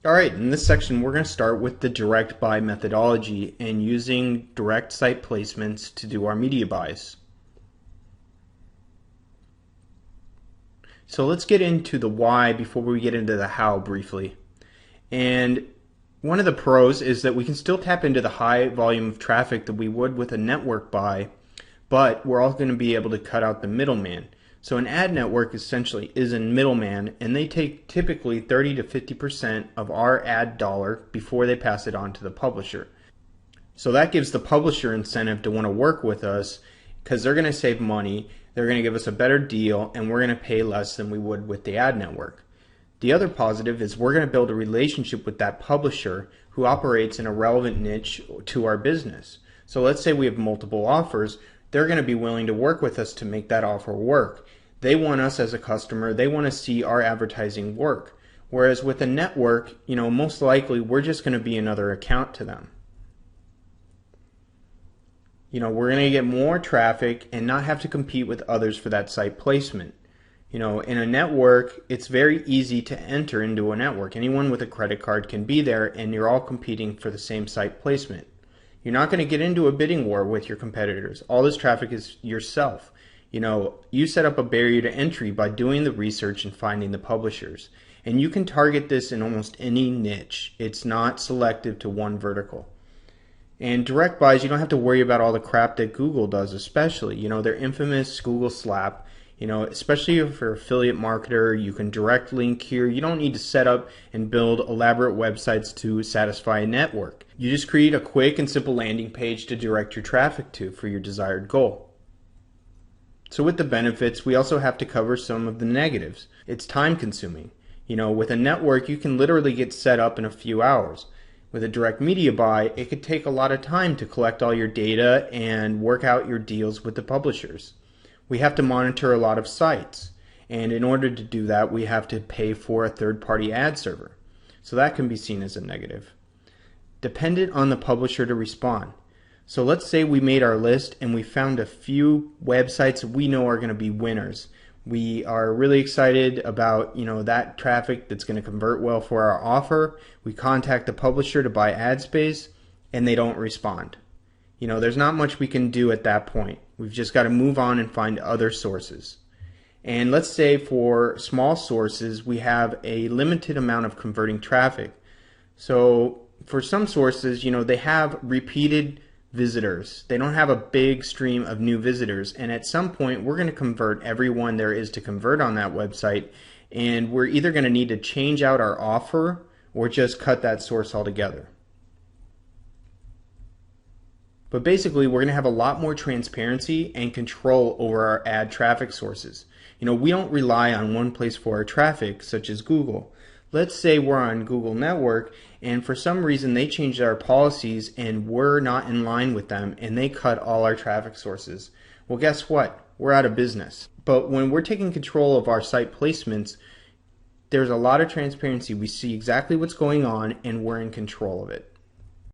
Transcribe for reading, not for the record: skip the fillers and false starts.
Alright, in this section we're going to start with the direct buy methodology and using direct site placements to do our media buys. So let's get into the why before we get into the how briefly. And one of the pros is that we can still tap into the high volume of traffic that we would with a network buy, but we're also going to be able to cut out the middleman. So an ad network essentially is a middleman, and they take typically 30 to 50% of our ad dollar before they pass it on to the publisher. So that gives the publisher incentive to want to work with us because they're going to save money, they're going to give us a better deal, and we're going to pay less than we would with the ad network. The other positive is we're going to build a relationship with that publisher who operates in a relevant niche to our business. So let's say we have multiple offers, they're going to be willing to work with us to make that offer work. They want us as a customer, they want to see our advertising work. Whereas with a network, most likely we're just going to be another account to them. We're going to get more traffic and not have to compete with others for that site placement. In a network, it's very easy to enter into a network. Anyone with a credit card can be there and you're all competing for the same site placement. You're not going to get into a bidding war with your competitors. All this traffic is yourself. You set up a barrier to entry by doing the research and finding the publishers. And you can target this in almost any niche. It's not selective to one vertical. And direct buys, you don't have to worry about all the crap that Google does, especially. Their infamous Google slap. Especially if you're an affiliate marketer, you can direct link here. You don't need to set up and build elaborate websites to satisfy a network. You just create a quick and simple landing page to direct your traffic to for your desired goal. So with the benefits, we also have to cover some of the negatives. It's time consuming. With a network, you can literally get set up in a few hours. With a direct media buy, it could take a lot of time to collect all your data and work out your deals with the publishers. We have to monitor a lot of sites, and in order to do that, we have to pay for a third-party ad server. So that can be seen as a negative. Dependent on the publisher to respond. So let's say we made our list and we found a few websites we know are going to be winners. We are really excited about that traffic that's going to convert well for our offer. We contact the publisher to buy ad space and they don't respond. There's not much we can do at that point. We've just got to move on and find other sources. And let's say for small sources we have a limited amount of converting traffic. So for some sources, they have repeated visitors. They don't have a big stream of new visitors, and at some point we're going to convert everyone there is to convert on that website, and we're either going to need to change out our offer or just cut that source altogether. But basically we're going to have a lot more transparency and control over our ad traffic sources. We don't rely on one place for our traffic, such as Google. Let's say we're on Google Network and for some reason they changed our policies and we're not in line with them and they cut all our traffic sources. Well, guess what? We're out of business. But when we're taking control of our site placements, there's a lot of transparency. We see exactly what's going on and we're in control of it.